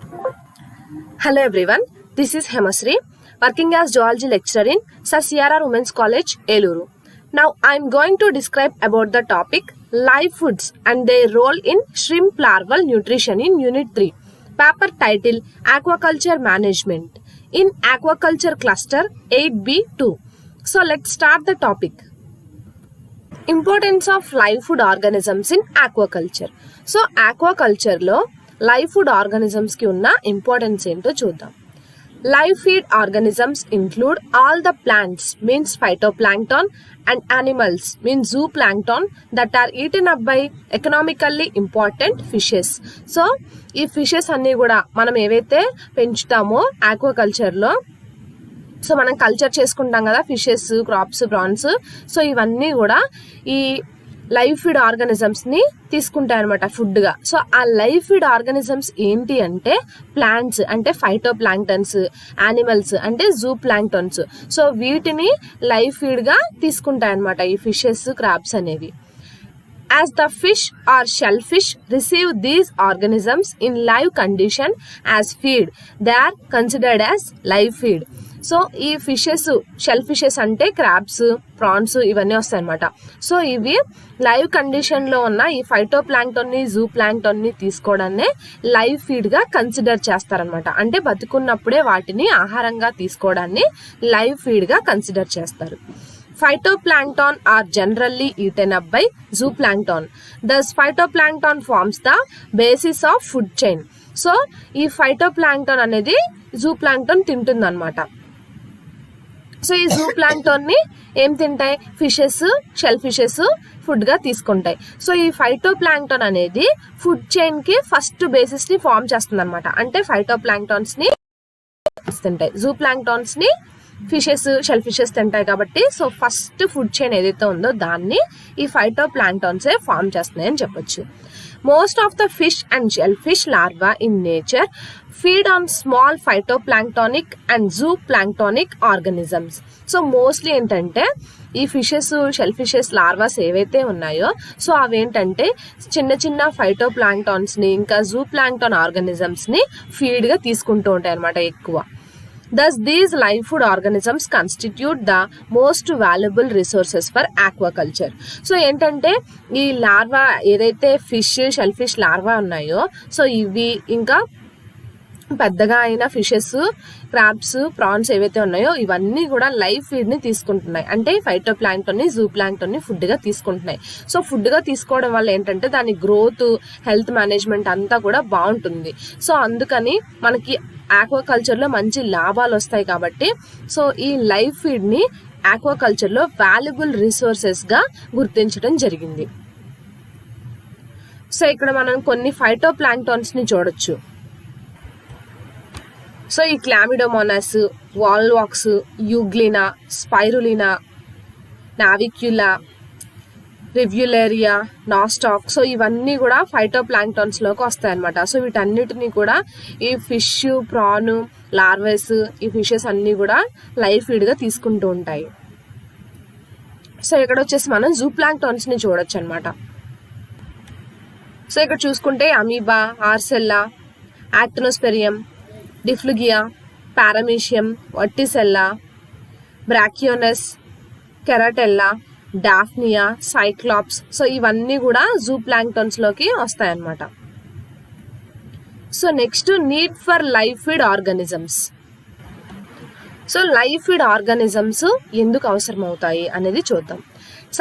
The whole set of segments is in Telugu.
Hello everyone, this is Hemasri, working as zoology lecturer in Sir CRR Women's College, Eluru. Now I am going to describe about the topic live foods and their role in shrimp larval nutrition in Unit 3. Paper title Aquaculture Management in Aquaculture Cluster 8B2. So let's start the topic. Importance of live food organisms in aquaculture. So aquaculture లో లైవ్ ఫుడ్ ఆర్గానిజమ్స్ కి ఉన్న ఇంపార్టెన్స్ ఏంటో చూద్దాం. Live feed organisms include all the plants means phytoplankton and animals means zooplankton that are eaten up by economically important fishes. So ఈ ఫిషెస్ అన్ని కూడా మనం ఏవైతే పెంచుతామో ఆక్వాకల్చర్లో, సో మనం కల్చర్ చేసుకుంటాం కదా ఫిషెస్, క్రాప్స్, ప్రాన్స్, సో ఇవన్నీ కూడా ఈ లైవ్ ఫీడ్ ఆర్గానిజమ్స్ ని తీసుకుంటాయి అనమాట ఫుడ్ గా. సో ఆ లైవ్ ఫీడ్ ఆర్గానిజమ్స్ ఏంటి అంటే ప్లాంట్స్ అంటే ఫైటో ప్లాంక్టన్స్, యానిమల్స్ అంటే జూ ప్లాంక్టన్స్. సో వీటిని లైవ్ ఫీడ్ గా తీసుకుంటాయి అనమాట ఈ ఫిషెస్, క్రాబ్స్ అనేవి. As the fish or shellfish receive these organisms in live condition as feed, they are considered as live feed. So ఈ ఫిషెస్, షెల్ ఫిషెస్ అంటే క్రాబ్స్, ప్రాన్స్ ఇవన్నీ వస్తాయి అనమాట. సో ఇవి లైవ్ కండిషన్ లో ఉన్న ఈ ఫైటో ప్లాంక్టన్ ని, జూ ప్లాంక్టన్ ని తీసుకోవడాన్ని లైవ్ ఫీడ్ గా కన్సిడర్ చేస్తారనమాట. అంటే బతుకున్నప్పుడే వాటిని ఆహారంగా తీసుకోవడాన్ని లైవ్ ఫీడ్ గా కన్సిడర్ చేస్తారు. Phytoplankton are generally eaten up by zooplankton. Thus, phytoplankton forms the basis of food chain. So, ఈ phytoplankton అనేది zooplankton తింటుంది అనమాట. సో ఈ జూప్లాంక్టన్ ని ఏం తింటాయి? ఫిషెస్, షెల్ ఫిషెస్ ఫుడ్ గా తీసుకుంటాయి. సో ఈ ఫైటోప్లాంక్టన్ అనేది ఫుడ్ చైన్ కి ఫస్ట్ బేసిస్ ని ఫార్మ్ చేస్తుంది అనమాట. అంటే ఫైటోప్లాంక్టన్స్ ని తింటాయి, జూప్లాంక్టన్స్ ని ఫిషెస్, షెల్ ఫిషెస్ తింటాయి కాబట్టి సో ఫస్ట్ ఫుడ్ చైన్ ఏదైతే ఉందో దాన్ని ఈ ఫైటో ప్లాంక్టన్సే ఫార్మ్ చేస్తున్నాయి అని చెప్పొచ్చు. Most of the fish and shellfish larva in nature feed on small phytoplanktonic and zooplanktonic organisms. So mostly ఏంటంటే ఈ ఫిషెస్, షెల్ ఫిషెస్ లార్వాస్ ఏవైతే ఉన్నాయో సో అవేంటంటే చిన్న చిన్న ఫైటోప్లాంక్టాన్స్ ని ఇంకా జూ ప్లాంక్టాన్ ఆర్గానిజమ్స్ ని ఫీడ్ గా తీసుకుంటూ ఉంటాయి అనమాట ఎక్కువ. Thus, these live food organisms constitute the most valuable resources for aquaculture. So ఏంటంటే ఈ లార్వా ఏదైతే ఫిష్, షెల్ ఫిష్ లార్వా ఉన్నాయో సో ఇవి ఇంకా పెద్దగా అయిన ఫిషెస్, క్రాబ్స్, ప్రాన్స్ ఏవైతే ఉన్నాయో ఇవన్నీ కూడా లైవ్ ఫీడ్ ని తీసుకుంటున్నాయి. అంటే ఫైటో ప్లాంక్టన్ ని, జూ ప్లాంక్టన్ ని ఫుడ్ గా తీసుకుంటున్నాయి. సో ఫుడ్ గా తీసుకోవడం వల్ల ఏంటంటే దాని గ్రోత్, హెల్త్ మేనేజ్మెంట్ అంతా కూడా బాగుంటుంది. సో అందుకని మనకి ఆక్వాకల్చర్ లో మంచి లాభాలు వస్తాయి కాబట్టి సో ఈ లైవ్ ఫీడ్ ని ఆక్వాకల్చర్ లో వాల్యుబుల్ రిసోర్సెస్ గా గుర్తించడం జరిగింది. సో ఇక్కడ మనం కొన్ని ఫైటో ప్లాంక్టన్స్ ని చూడొచ్చు. సో ఈ Chlamydomonas, Volvox, Euglena, Spirulina, Navicula, Rivularia, Nostoc, so ఇవన్నీ కూడా ఫైటో ప్లాంక్టన్స్ లోకి వస్తాయి అనమాట. సో వీటన్నిటిని కూడా ఈ ఫిష్, ప్రాన్, లార్వెస్, ఈ ఫిషెస్ అన్ని కూడా లైవ్ ఫీడ్ గా తీసుకుంటూ ఉంటాయి. సో ఇక్కడ వచ్చేసి మనం జూ ప్లాంక్టన్స్ ని చూడొచ్చు అనమాట. సో ఇక్కడ చూసుకుంటే Amoeba, Arcella, Actinosphaerium, Difflugia, Paramecium, Vorticella, Brachionus, Keratella, Daphnia, Cyclops, so ఇవన్నీ కూడా జూ ప్లాంక్టన్స్ లోకి వస్తాయి అన్నమాట. So next need for live feed organisms. So live feed organisms ఎందుకు అవసరం అవుతాయి అనేది చూద్దాం.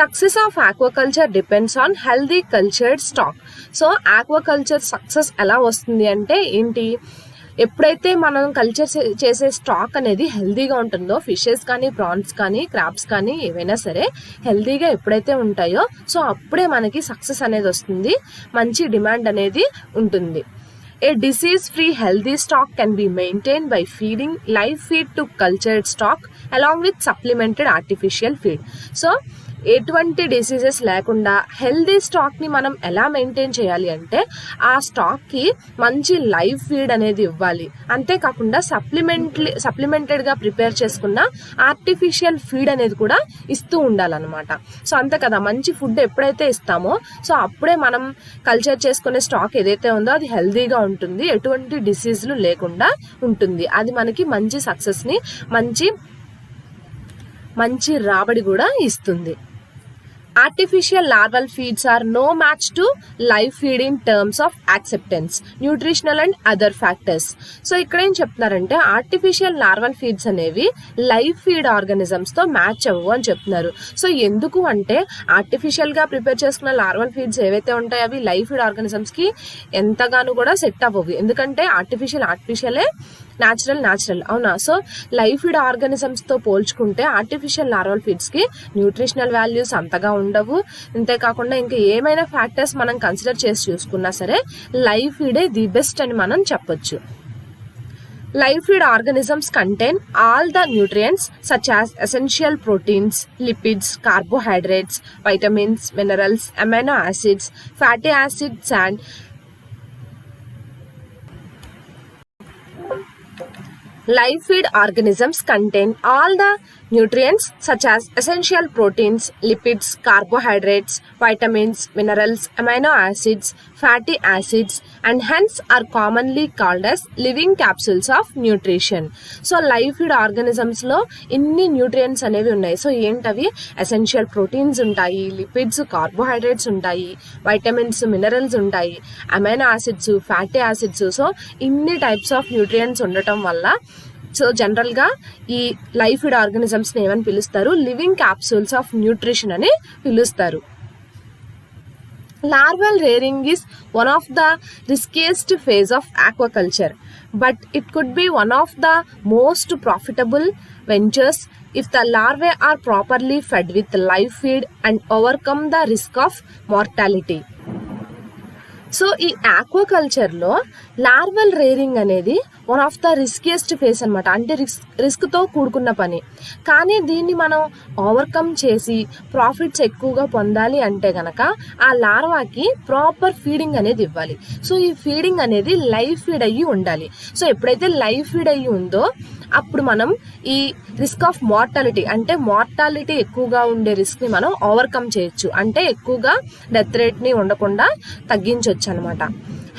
Success of aquaculture depends on healthy cultured stock. So aquaculture success ఎలా వస్తుంది అంటే ఏంటి? ఎప్పుడైతే మనం కల్చర్ చేసే స్టాక్ అనేది హెల్దీగా ఉంటుందో, ఫిషెస్ కానీ, ప్రాన్స్ కానీ, క్రాబ్స్ కానీ ఏవైనా సరే హెల్దీగా ఎప్పుడైతే ఉంటాయో సో అప్పుడే మనకి సక్సెస్ అనేది వస్తుంది, మంచి డిమాండ్ అనేది ఉంటుంది. A disease-free healthy stock can be maintained by feeding live feed to cultured stock along with supplemented artificial feed. So ఎటువంటి డిసీజెస్ లేకుండా హెల్దీ స్టాక్ని మనం ఎలా మెయింటైన్ చేయాలి అంటే ఆ స్టాక్కి మంచి లైవ్ ఫీడ్ అనేది ఇవ్వాలి. అంతేకాకుండా సప్లిమెంటెడ్గా ప్రిపేర్ చేసుకున్న ఆర్టిఫిషియల్ ఫీడ్ అనేది కూడా ఇస్తూ ఉండాలన్నమాట. సో అంతే కదా, మంచి ఫుడ్ ఎప్పుడైతే ఇస్తామో సో అప్పుడే మనం కల్చర్ చేసుకునే స్టాక్ ఏదైతే ఉందో అది హెల్దీగా ఉంటుంది, ఎటువంటి డిసీజ్లు లేకుండా ఉంటుంది. అది మనకి మంచి సక్సెస్ని, మంచి రాబడి కూడా ఇస్తుంది. Artificial larval feeds are no match to live feed in terms of acceptance, nutritional and other factors. So ఇక్కడ ఏం చెప్తున్నారంటే ఆర్టిఫిషియల్ లార్వల్ ఫీడ్స్ అనేవి లైవ్ ఫీడ్ ఆర్గానిజమ్స్ తో మ్యాచ్ అవ్వవు అని చెప్తున్నారు. సో ఎందుకు అంటే ఆర్టిఫిషియల్ గా ప్రిపేర్ చేసుకున్న లార్వల్ ఫీడ్స్ ఏవైతే ఉంటాయో అవి లైవ్ ఫీడ్ ఆర్గానిజమ్స్ కి ఎంతగానో కూడా సెట్ అవ్వవు. ఎందుకంటే ఆర్టిఫిషియలే న్యాచురల్ అవునా. సో లైవ్ ఫీడ్ ఆర్గానిజమ్స్ తో పోల్చుకుంటే ఆర్టిఫిషియల్ లార్వల్ ఫీడ్స్ కి న్యూట్రిషనల్ వాల్యూస్ అంతగా ఉండవు. అంతేకాకుండా ఇంకా ఏమైనా ఫ్యాక్టర్స్ మనం కన్సిడర్ చేసి చూసుకున్నా సరే లైవ్ ఫీడే ది బెస్ట్ అని మనం చెప్పొచ్చు. Live feed organisms contain all the nutrients such as essential proteins, lipids, carbohydrates, vitamins, minerals, amino acids, fatty acids and live feed organisms contain all the nutrients such as essential proteins, lipids, carbohydrates, vitamins, minerals, amino acids, fatty acids and hence are commonly called as living capsules of nutrition. So live feed organisms లో ఇన్ని న్యూట్రియంట్స్ అనేవి ఉన్నాయి. సో ఏంటవి? ఎసెన్షియల్ ప్రోటీన్స్ ఉంటాయి, లిపిడ్స్, కార్బోహైడ్రేట్స్ ఉంటాయి, వైటమిన్స్, మినరల్స్ ఉంటాయి, amino acids, fatty acids. So ఇన్ని టైప్స్ ఆఫ్ న్యూట్రియంట్స్ ఉండటం వల్ల సో జనరల్ గా ఈ లైవ్ ఫీడ్ ఆర్గానిజమ్స్ ని ఏమని పిలుస్తారు? లివింగ్ క్యాప్సూల్స్ ఆఫ్ న్యూట్రిషన్ అని పిలుస్తారు. Larval rearing is one of the riskiest phase of aquaculture, but it could be one of the most profitable ventures if the larvae are properly fed with live feed and overcome the risk of mortality. So ఈ ఆక్వాకల్చర్ లో లార్వల్ రేరింగ్ అనేది వన్ ఆఫ్ ద రిస్కియస్ట్ ఫేస్ అనమాట. అంటే రిస్క్ తో కూడుకున్న పని. కానీ దీన్ని మనం ఓవర్కమ్ చేసి ప్రాఫిట్స్ ఎక్కువగా పొందాలి అంటే గనక ఆ లార్వాకి ప్రాపర్ ఫీడింగ్ అనేది ఇవ్వాలి. సో ఈ ఫీడింగ్ అనేది లైవ్ ఫీడ్ అయ్యి ఉండాలి. సో ఎప్పుడైతే లైవ్ ఫీడ్ అయ్యి ఉందో అప్పుడు మనం ఈ రిస్క్ ఆఫ్ మార్టాలిటీ ఎక్కువగా ఉండే రిస్క్ ని మనం ఓవర్కమ్ చేయొచ్చు. అంటే ఎక్కువగా డెత్ రేట్ ని ఉండకుండా తగ్గించవచ్చు అనమాట.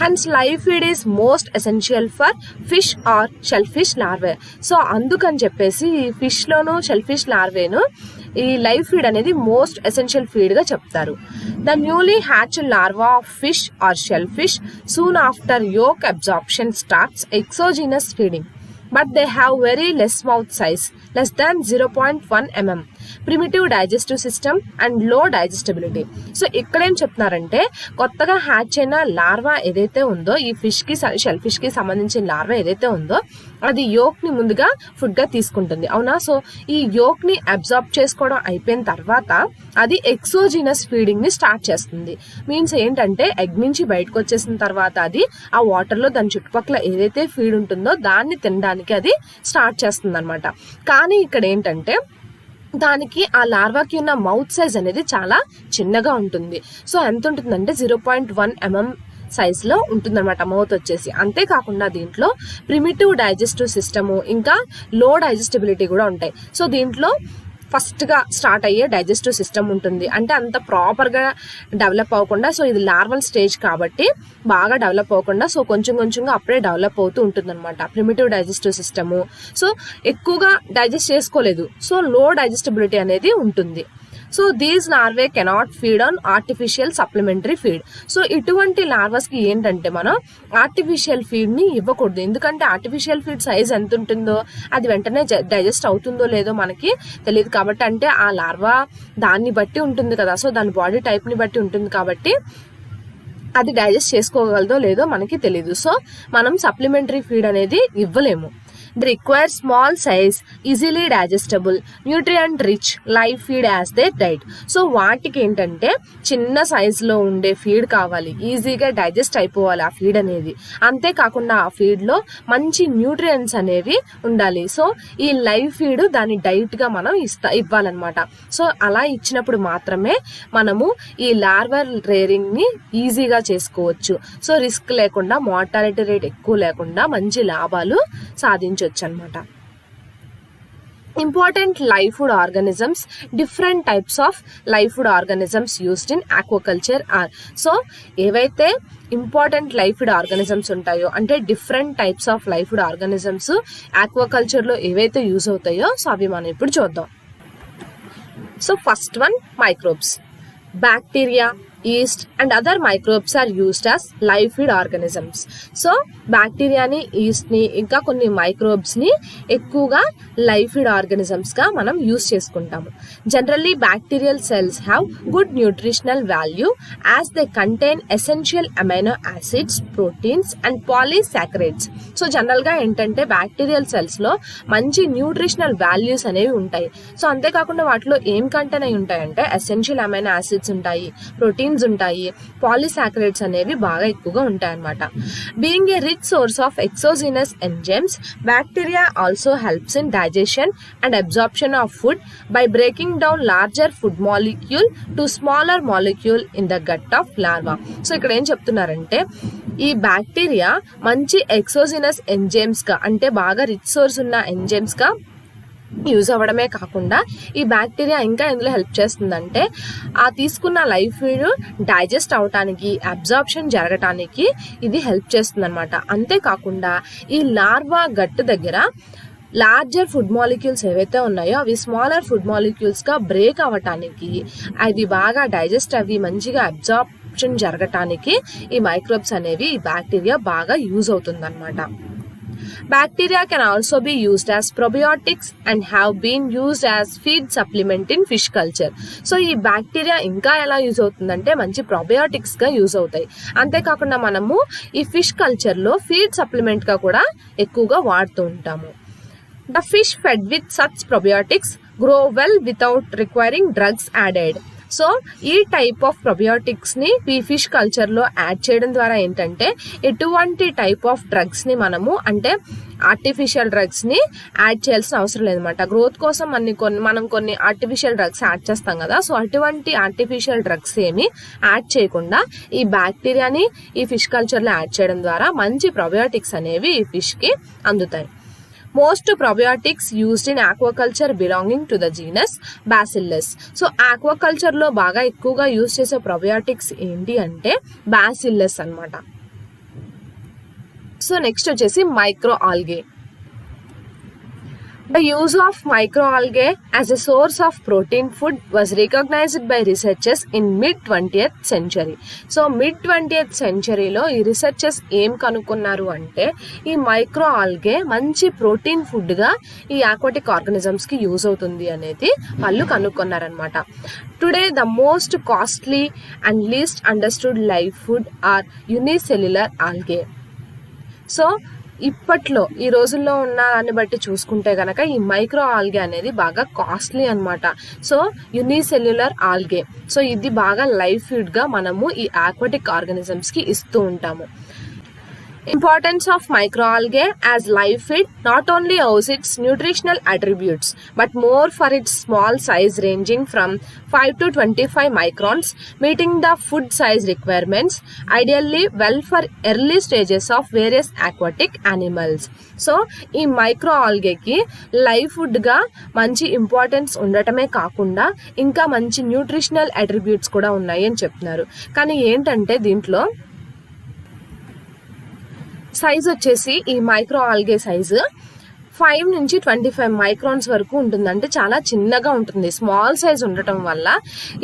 Hence live feed is most essential for fish or shell fish larvae. So అందుకని చెప్పేసి ఈ ఫిష్ లోను షెల్ ఫిష్ లార్వేను ఈ లైవ్ ఫీడ్ అనేది మోస్ట్ ఎసెన్షియల్ ఫీడ్ గా చెప్తారు. The newly hatched larva of fish or shell fish soon after yolk absorption starts exogenous feeding. But they have very less mouth size, less than 0.1 mm, primitive digestive system and low digestibility. So ఇక్కడ ఏం చెప్తున్నారంటే కొత్తగా హ్యాచ్ అయిన లార్వా ఏదైతే ఉందో ఈ ఫిష్ కి షెల్ ఫిష్ కి సంబంధించిన లార్వా ఏదైతే ఉందో అది యోక్ ని ముందుగా ఫుడ్ గా తీసుకుంటుంది అవునా. సో ఈ యోక్ ని అబ్జార్బ్ చేసుకోవడం అయిపోయిన తర్వాత అది ఎక్సోజీనస్ ఫీడింగ్ ని స్టార్ట్ చేస్తుంది. మీన్స్ ఏంటంటే ఎగ్ నుంచి బయటకు వచ్చేసిన తర్వాత అది ఆ వాటర్ లో దాని చుట్టుపక్కల ఏదైతే ఫీడ్ ఉంటుందో దాన్ని తినడానికి అది స్టార్ట్ చేస్తుంది అనమాట. కానీ ఇక్కడ ఏంటంటే దానికి ఆ లార్వాకి ఉన్న మౌత్ సైజ్ అనేది చాలా చిన్నగా ఉంటుంది. సో ఎంత ఉంటుందంటే 0.1 mm సైజ్ లో ఉంటుందన్నమాట మౌత్ వచ్చేసి. అంతేకాకుండా దీంట్లో ప్రిమిటివ్ డైజెస్టివ్ సిస్టము ఇంకా లో డైజెస్టిబిలిటీ కూడా ఉంటాయి. సో దీంట్లో ఫస్ట్ గా స్టార్ట్ అయ్యే డైజెస్టివ్ సిస్టమ్ ఉంటుంది. అంటే అంత ప్రాపర్ గా డెవలప్ అవ్వకుండా, సో ఇది లార్వల్ స్టేజ్ కాబట్టి బాగా డెవలప్ అవ్వకుండా సో కొంచెంగా అప్పుడే డెవలప్ అవుతూ ఉంటుంది అనమాట ప్రిమిటివ్ డైజెస్టివ్ సిస్టము. సో ఎక్కువగా డైజెస్ట్ చేసుకోలేదు, సో లో డైజెస్టిబిలిటీ అనేది ఉంటుంది. So these larvae cannot feed on artificial supplementary feed. So ఇటువంటి లార్వాస్ కి ఏంటంటే మనం ఆర్టిఫిషియల్ ఫీడ్ ని ఇవ్వకూడదు. ఎందుకంటే ఆర్టిఫిషియల్ ఫీడ్ సైజ్ ఎంత ఉంటుందో అది వెంటనే డైజెస్ట్ అవుతుందో లేదో మనకి తెలియదు కాబట్టి, అంటే ఆ లార్వా దాన్ని బట్టి ఉంటుంది కదా, సో దాని బాడీ టైప్ ని బట్టి ఉంటుంది కాబట్టి అది డైజెస్ట్ చేసుకోగలదో లేదో మనకి తెలియదు. సో మనం సప్లిమెంటరీ ఫీడ్ అనేది ఇవ్వలేము. They require small size, easily digestible, nutrient rich live feed as their diet. So వాటికి ఏంటంటే చిన్న సైజులో ఉండే ఫీడ్ కావాలి, ఈజీగా డైజెస్ట్ అయిపోవాలి ఆ ఫీడ్ అనేది. అంతేకాకుండా ఆ ఫీడ్లో మంచి న్యూట్రియంట్స్ అనేవి ఉండాలి. సో ఈ లైవ్ ఫీడ్ దాని డైట్గా మనం ఇవ్వాలన్నమాట. సో అలా ఇచ్చినప్పుడు మాత్రమే మనము ఈ లార్వల్ రేరింగ్ని ఈజీగా చేసుకోవచ్చు. సో రిస్క్ లేకుండా, మార్టాలిటీ రేట్ ఎక్కువ లేకుండా మంచి లాభాలు సాధించవచ్చు అన్నమాట. Important live food organisms. Different types of live food organisms used in aquaculture are. So ఏవైతే ఇంపార్టెంట్ లైవ్ ఫుడ్ ఆర్గానిజమ్స్ ఉంటాయో, అంటే different types of live food organisms ఆక్వాకల్చర్లో ఏవైతే యూజ్ అవుతాయో సో అవి మనం ఇప్పుడు చూద్దాం. So first one, microbes. Bacteria, yeast and other microbes are used as live feed organisms. So బ్యాక్టీరియాని, ఈస్ట్ని ఇంకా కొన్ని మైక్రోబ్స్ని ఎక్కువగా లైవ్ ఫీడ్ ఆర్గానిజమ్స్గా మనం యూస్ చేసుకుంటాము. Generally bacterial cells have good nutritional value as they contain essential amino acids, proteins and polysaccharides. So జనరల్గా ఏంటంటే బ్యాక్టీరియల్ సెల్స్లో మంచి న్యూట్రిషనల్ వాల్యూస్ అనేవి ఉంటాయి. సో అంతేకాకుండా వాటిలో ఏం కంటైన్ అయి ఉంటాయంటే ఎసెన్షియల్ అమైనో యాసిడ్స్ ఉంటాయి, ప్రోటీన్స్ ఉంటాయి, పాలీసాకరైడ్స్ అనేవి బాగా ఎక్కువగా ఉంటాయి అన్నమాట. Being a rich source of exogenous enzymes, bacteria also helps in digestion and absorption of food by breaking down larger food molecule to smaller molecule in the gut of larva. So ఇక్కడ ఏం చెప్తున్నారంటే ఈ బ్యాక్టీరియా మంచి ఎక్సోజినస్ ఎంజైమ్స్ గా, అంటే బాగా రిచ్ సోర్స్ ఉన్న ఎంజైమ్స్ గా యూజ్ అవ్వడమే కాకుండా ఈ బ్యాక్టీరియా ఇంకా ఎందులో హెల్ప్ చేస్తుందంటే ఆ తీసుకున్న లైవ్ ఫీడ్ డైజెస్ట్ అవటానికి, అబ్జార్ప్షన్ జరగటానికి ఇది హెల్ప్ చేస్తుంది అనమాట. అంతేకాకుండా ఈ లార్వా గట్టు దగ్గర లార్జర్ ఫుడ్ మాలిక్యూల్స్ ఏవైతే ఉన్నాయో అవి స్మాలర్ ఫుడ్ మాలిక్యూల్స్గా బ్రేక్ అవ్వటానికి, అవి బాగా డైజెస్ట్ అవి మంచిగా అబ్జార్ప్షన్ జరగటానికి ఈ మైక్రోబ్స్ అనేవి, ఈ బ్యాక్టీరియా బాగా యూజ్ అవుతుంది అనమాట. Bacteria can also be used as probiotics and have been used as feed supplement in fish culture. So ఈ బ్యాక్టీరియా ఇంకా ఎలా యూజ్ అవుతుందంటే మంచి probiotics గా యూజ్ అవుతాయి. అంతేకాకుండా మనము ఈ ఫిష్ కల్చర్లో ఫీడ్ సప్లిమెంట్ గా కూడా ఎక్కువగా వాడుతూ ఉంటాము. The fish fed with such probiotics grow well without requiring drugs added. So ఈ టైప్ ఆఫ్ ప్రొబయోటిక్స్ని ఈ ఫిష్ కల్చర్లో యాడ్ చేయడం ద్వారా ఏంటంటే ఎటువంటి టైప్ ఆఫ్ డ్రగ్స్ని మనము, అంటే ఆర్టిఫిషియల్ డ్రగ్స్ని యాడ్ చేయాల్సిన అవసరం లేదన్నమాట. గ్రోత్ కోసం మనం కొన్ని ఆర్టిఫిషియల్ డ్రగ్స్ యాడ్ చేస్తాం కదా, సో అటువంటి ఆర్టిఫిషియల్ డ్రగ్స్ ఏమి యాడ్ చేయకుండా ఈ బ్యాక్టీరియాని ఈ ఫిష్ కల్చర్లో యాడ్ చేయడం ద్వారా మంచి ప్రొబయోటిక్స్ అనేవి ఈ ఫిష్కి అందుతాయి. Most probiotics used in aquaculture belonging to the genus Bacillus. So aquaculture లో బాగా ఎక్కువగా యూజ్ చేసే probiotics ఏంటి అంటే Bacillus అన్నమాట. సో నెక్స్ట్ వచ్చేసి micro algae. The use of microalgae as a source of protein food was recognized by researchers in mid-20th century. So mid-20th centuryలో ఈ రీసెర్చర్స్ ఏం కనుక్కున్నారు అంటే ఈ మైక్రో ఆల్గే మంచి ప్రోటీన్ ఫుడ్గా ఈ ఆక్వాటిక్ ఆర్గానిజమ్స్కి యూజ్ అవుతుంది అనేది వాళ్ళు కనుక్కున్నారనమాట. Today the most costly and least understood live food are unicellular algae. So ఇప్పట్లో ఈ రోజుల్లో ఉన్న దాన్ని బట్టి చూసుకుంటే గనక ఈ మైక్రో ఆల్గే అనేది బాగా కాస్ట్లీ అనమాట. సో యూనిసెల్యులర్ ఆల్గే, సో ఇది బాగా లైవ్ ఫీడ్ గా మనము ఈ ఆక్వాటిక్ ఆర్గానిజమ్స్ కి ఇస్తూ ఉంటాము. Importance of microalgae as live feed not only owes its nutritional attributes but more for its small size ranging from 5 to 25 microns, meeting the food size requirements, ideally well for early stages of various aquatic animals. So ఈ మైక్రో ఆల్గేకి లైవ్ ఫుడ్గా మంచి ఇంపార్టెన్స్ ఉండటమే కాకుండా ఇంకా మంచి న్యూట్రిషనల్ అట్రిబ్యూట్స్ కూడా ఉన్నాయి అని చెప్తున్నారు. కానీ ఏంటంటే దీంట్లో సైజ్ వచ్చేసి ఈ మైక్రో ఆల్గే సైజు 5 నుంచి 25 మైక్రాన్స్ వరకు ఉంటుంది. అంటే చాలా చిన్నగా ఉంటుంది. స్మాల్ సైజ్ ఉండటం వల్ల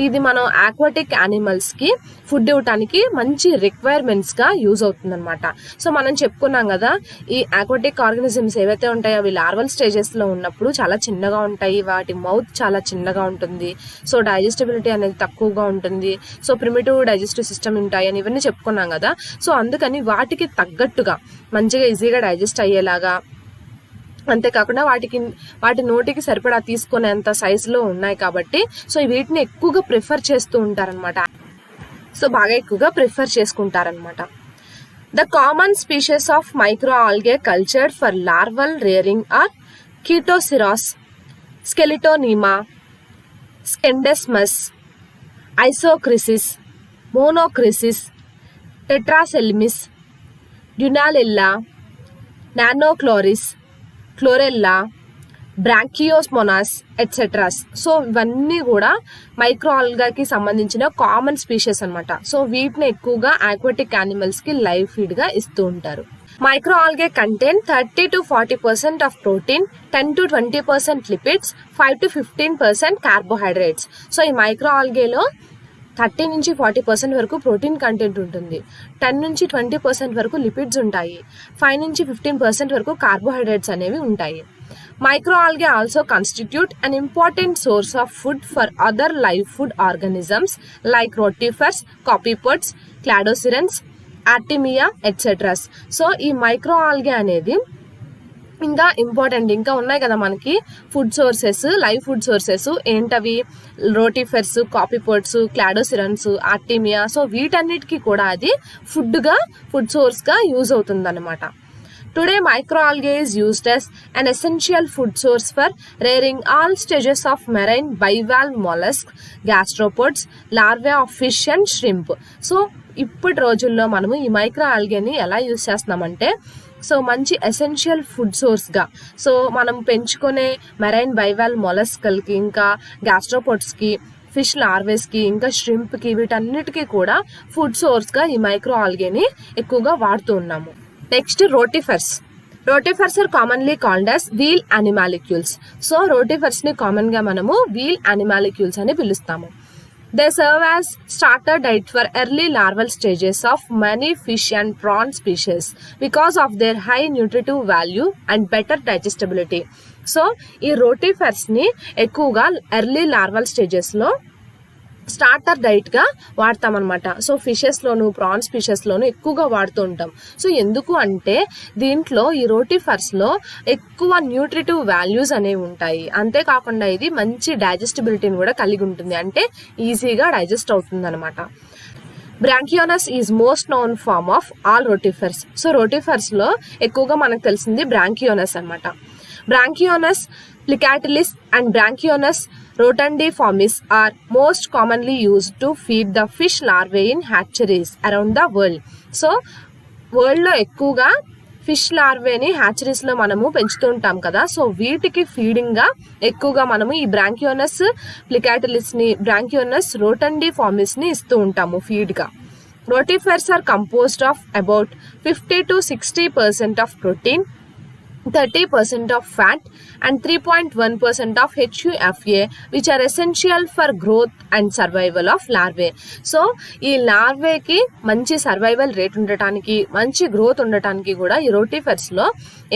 ఇది మనం ఆక్వాటిక్ యానిమల్స్ కి ఫుడ్ ఇవ్వడానికి మంచి రిక్వైర్మెంట్స్ గా యూజ్ అవుతుంది అనమాట. సో మనం చెప్పుకున్నాం కదా, ఈ ఆక్వాటిక్ ఆర్గానిజమ్స్ ఏవైతే ఉంటాయో అవి లార్వల్ స్టేజెస్ లో ఉన్నప్పుడు చాలా చిన్నగా ఉంటాయి, వాటి మౌత్ చాలా చిన్నగా ఉంటుంది, సో డైజెస్టిబిలిటీ అనేది తక్కువగా ఉంటుంది, సో ప్రిమిటివ్ డైజెస్టివ్ సిస్టమ్ ఉంటాయి అని ఇవన్నీ చెప్పుకున్నాం కదా. సో అందుకని వాటికి తగ్గట్టుగా మంచిగా ఈజీగా డైజెస్ట్ అయ్యేలాగా అంతేకాకుండా వాటి నోటికి సరిపడా తీసుకునేంత సైజులో ఉన్నాయి కాబట్టి సో వీటిని ఎక్కువగా ప్రిఫర్ చేస్తూ ఉంటారనమాట. సో బాగా ఎక్కువగా ప్రిఫర్ చేసుకుంటారనమాట. The common species of microalgae cultured for larval rearing are Chaetoceros, Skeletonema, Scenedesmus, Isochrysis, Monochrysis, Tetraselmis, Dunaliella, Nannochloris, Chlorella, Branchiomonas etceteras. So ఇవన్నీ కూడా మైక్రోఆల్గాకి సంబంధించిన కామన్ స్పీషీస్ అనమాట. సో వీటిని ఎక్కువగా ఆక్వాటిక్ యానిమల్స్ కి లైవ్ ఫీడ్ గా ఇస్తూ ఉంటారు. Microalgae contain 30 to 40% of protein, 10 to 20% lipids, 5 to 15% carbohydrates. So ఈ మైక్రోఆల్గేలో 30 నుంచి 40% వరకు ప్రోటీన్ కంటెంట్ ఉంటుంది, 10 నుంచి 20% వరకు లిపిడ్స్ ఉంటాయి, 5 నుంచి 15% వరకు కార్బోహైడ్రేట్స్ అనేవి ఉంటాయి. Microalgae also constitute an important source of food for other live food organisms like rotifers, copypods, cladocyrans, artemia, etc. So ఈ మైక్రోఆల్గే అనేది ఇంకా ఇంపార్టెంట్ ఇంకా ఉన్నాయి కదా మనకి food sources, live food sources ఏంటవి? రోటిఫెర్స్, కాపీపోడ్స్, క్లాడోసిరన్స్, ఆర్టిమియా. సో వీటన్నిటికీ కూడా అది ఫుడ్ సోర్స్ గా యూజ్ అవుతుంది అనమాట. Today, microalgae is used as an essential food source for rearing all stages of marine bivalve mollusks, gastropods, larvae of fish and shrimp. So ఇప్పటి రోజుల్లో మనము ఈ మైక్రోఆల్గేని ఎలా యూజ్ చేస్తున్నామంటే సో మంచి ఎసెన్షియల్ ఫుడ్ సోర్స్గా, సో మనం పెంచుకునే మెరైన్ బైవాల్వ్ మొలస్కల్కి, ఇంకా గ్యాస్ట్రోపోడ్స్కి, ఫిష్ లార్వేస్కి, ఇంకా ష్రింప్కి, వీటన్నిటికీ కూడా ఫుడ్ సోర్స్గా ఈ మైక్రోఆల్గేని ఎక్కువగా వాడుతూ ఉన్నాము. Next rotifers. Rotifers are commonly called as wheel animalcules. So rotifers ని కామన్ గా మనము వీల్ అనిమాలిక్యూల్స్ అని పిలుస్తాము. They serve as starter diet for early larval stages of many fish and prawn species because of their high nutritive value and better digestibility. So ఈ రోటిఫర్స్ ని ఎక్కువగా ఎర్లీ లార్వల్ స్టేజెస్ లో స్టార్టర్ డైట్ గా వాడతామన్నమాట. సో ఫిషెస్ లోను, ప్రాన్ స్పీషెస్ లోను ఎక్కువగా వాడుతూ ఉంటాం. సో ఎందుకు అంటే దీంట్లో ఈ రోటిఫర్స్ లో ఎక్కువ న్యూట్రిటివ్ వాల్యూస్ అనేవి ఉంటాయి. అంతేకాకుండా ఇది మంచి డైజెస్టిబిలిటీని కూడా కలిగి ఉంటుంది, అంటే ఈజీగా డైజెస్ట్ అవుతుంది అనమాట. Brachionus is most known form of all rotifers. So rotifers లో ఎక్కువగా మనకు తెలిసింది బ్రాంకియోనస్ అనమాట. Branchiones plicatilis and Branchiones rotundiformis are most commonly used to feed the fish larvae in hatcheries around the world. So వరల్డ్లో ఎక్కువగా ఫిష్ లార్వేని హ్యాచరీస్లో మనము పెంచుతూ ఉంటాం కదా. సో వీటికి ఫీడింగ్గా ఎక్కువగా మనము ఈ బ్రాంకియోనస్ ప్లికాటిలిస్ని, బ్రాంకియోనస్ రోటండిఫార్మిస్ని ఇస్తూ ఉంటాము ఫీడ్గా. Rotifers are composed of about 50 to 60% of protein, 30% of fat and 3.1% of HUFA, which are essential for growth and survival of larvae. So ఈ లార్వేకి మంచి సర్వైవల్ రేట్ ఉండటానికి, మంచి గ్రోత్ ఉండటానికి కూడా ఈ రోటిఫర్స్ లో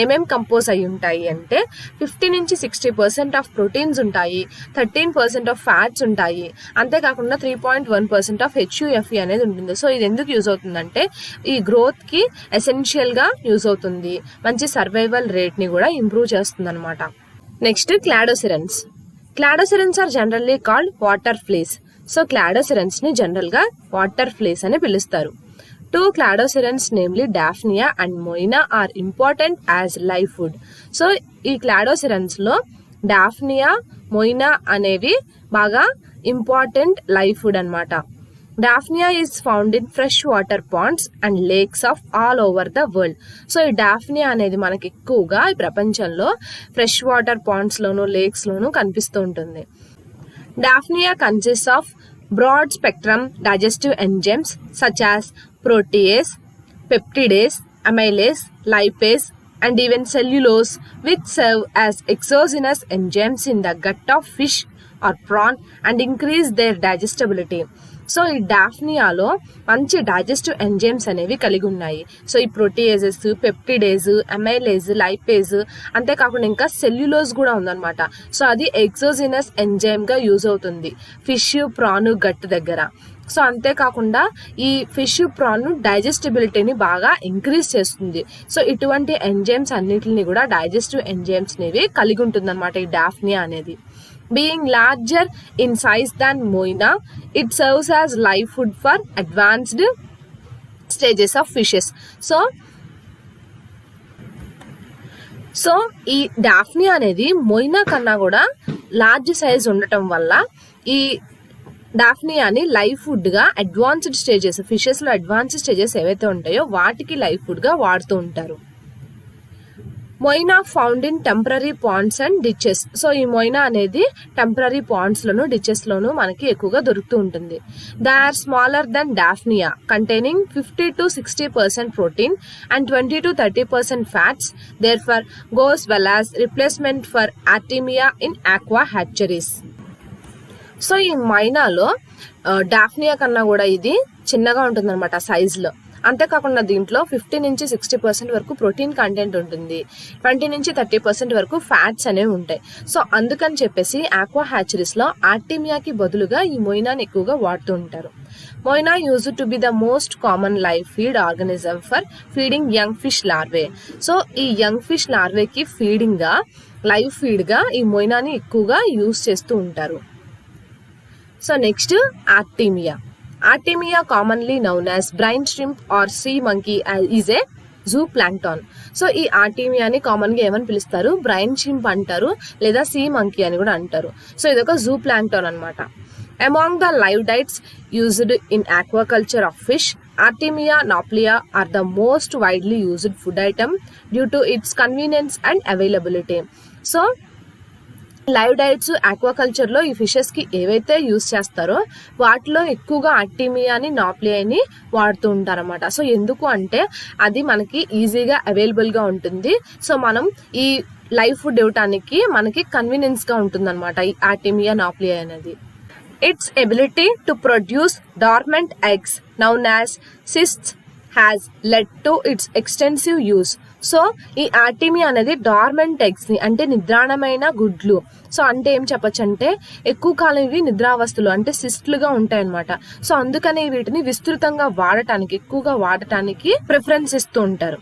ఏమేం కంపోజ్ అయి ఉంటాయి అంటే 50 నుంచి 60% ఆఫ్ ప్రోటీన్స్ ఉంటాయి, 13% ఆఫ్ ఫ్యాట్స్ ఉంటాయి, అంతేకాకుండా 3.1% ఆఫ్ HUFA అనేది ఉంటుంది. సో ఇది ఎందుకు యూజ్ అవుతుందంటే ఈ గ్రోత్ కి ఎసెన్షియల్ గా యూజ్ అవుతుంది, మంచి సర్వైవల్ రేట్ ని కూడా ఇంప్రూవ్ చేస్తుంది అనమాట. Next cladocerans. Cladocerans are generally called water fleas. So cladocerans ని జనరల్ గా వాటర్ ఫ్లీస్ అని పిలుస్తారు. Two cladocyrans, namely Daphnia and Moina, are important as live food. So ఈ క్లాడోసిరన్స్ లో డాఫ్నియా, మొయినా అనేవి బాగా ఇంపార్టెంట్ లైవ్ ఫుడ్ అనమాట. Daphnia is found in freshwater ponds and lakes of all over the world. So ఈ డాఫ్నియా అనేది మనకి ఎక్కువగా ఈ ప్రపంచంలో ఫ్రెష్ వాటర్ పాండ్స్ లోను, లేక్స్ లోను కనిపిస్తూ ఉంటుంది. Daphnia consists of broad spectrum digestive enzymes such as protease, peptidase, amylase, lipase, and even cellulose, which serve as exogenous enzymes in the gut of fish or prawn and increase their digestibility. So ఈ డాఫ్నియాలో మంచి డైజెస్టివ్ ఎంజైమ్స్ అనేవి కలిగి ఉన్నాయి. సో ఈ ప్రోటీయేజెస్, పెప్టిడేజ్, అమైలేజ్, లైపేజ్, అంతేకాకుండా ఇంకా సెల్యులోజ్ కూడా ఉందన్నమాట. సో అది ఎక్సోజినస్ ఎంజైమ్ గా యూజ్ అవుతుంది ఫిష్, ప్రాన్ గట్ దగ్గర. సో అంతేకాకుండా ఈ ఫిష్ ప్రాన్ డైజెస్టిబిలిటీని బాగా ఇంక్రీజ్ చేస్తుంది. సో ఇటువంటి ఎంజైమ్స్ అన్నిటిని కూడా డైజెస్టివ్ ఎంజైమ్స్ అనేవి కలిగి ఉంటుంది అనమాట ఈ డాఫ్నియా అనేది. Being larger in size than Moina, it serves as live food for advanced stages of fishes. So ఈ డాఫ్నియా అనేది మొయినా కన్నా కూడా లార్జ్ సైజ్ ఉండటం వల్ల ఈ డాఫ్నియాని లైవ్ ఫుడ్ గా అడ్వాన్స్డ్ స్టేజెస్, ఫిషెస్ లో అడ్వాన్స్డ్ స్టేజెస్ ఏవైతే ఉంటాయో వాటికి లైవ్ ఫుడ్ గా వాడుతూ ఉంటారు. Moina found in temporary ponds and ditches. So ఈ మొయినా అనేది టెంపరరీ పాండ్స్ లోను డిచెస్ లోను మనకి ఎక్కువగా దొరుకుతూ ఉంటుంది. They are smaller than daphnia, containing 50 to 60% protein and 20 to 30% fats. Therefore goes well as replacement for artemia in aqua hatcheries. So ఈ మైనాలో డాఫ్నియా కన్నా కూడా ఇది చిన్నగా ఉంటుంది అనమాట సైజులో. అంతేకాకుండా దీంట్లో 50 నుంచి 60% వరకు ప్రోటీన్ కంటెంట్ ఉంటుంది, 20 నుంచి 30% వరకు ఫ్యాట్స్ అనేవి ఉంటాయి. సో అందుకని చెప్పేసి ఆక్వా హ్యాచరీస్ లో ఆర్టెమియాకి బదులుగా ఈ మొయినాని ఎక్కువగా వాడుతూ ఉంటారు. Moina used to be the most common live feed organism for feeding young fish larvae. So ఈ యంగ్ ఫిష్ లార్వేకి ఫీడింగ్ గా, లైవ్ ఫీడ్ గా ఈ మొయినాని ఎక్కువగా యూజ్ చేస్తూ ఉంటారు. So next Artemia. Artemia, commonly known as brine shrimp or sea monkey, is a zooplankton. So ఈ ఆర్టెమియాని కామన్ గా ఏమని పిలుస్తారు, బ్రైన్ షింప్ అంటారు లేదా సీ మంకీ అని కూడా అంటారు. సో ఇది ఒక జూ ప్లాంక్టన్ అనమాట. Among the live diets used in aquaculture of fish, Artemia nauplea are the most widely used food item due to its convenience and availability. So live diets aquaculture లో ఈ ఫిషెస్ కి ఏవైతే యూజ్ చేస్తారో వాటిలో ఎక్కువగా ఆర్టెమియాని, నాప్లియాని వాడుతూ ఉంటారన్నమాట. సో ఎందుకు అంటే అది మనకి ఈజీగా అవైలబుల్ గా ఉంటుంది. సో మనం ఈ లైవ్ ఫుడ్ ఇవ్వటానికి మనకి కన్వీనియన్స్ గా ఉంటుంది అనమాట ఈ ఆర్టెమియా, నాప్లియా అనేది. It's ability to produce dormant eggs noun as cysts has led to its extensive use. So ఈ ఆర్టెమియా అనేది డార్మెంట్ ఎగ్స్ ని, అంటే నిద్రాణమైన గుడ్లు. సో అంటే ఏం చెప్పొచ్చు అంటే ఎక్కువ కాలం ఇవి నిద్రావస్థలు అంటే సిస్ట్లుగా ఉంటాయి అనమాట. సో అందుకని వీటిని విస్తృతంగా వాడటానికి, ఎక్కువగా వాడటానికి ప్రిఫరెన్స్ ఇస్తూ ఉంటారు.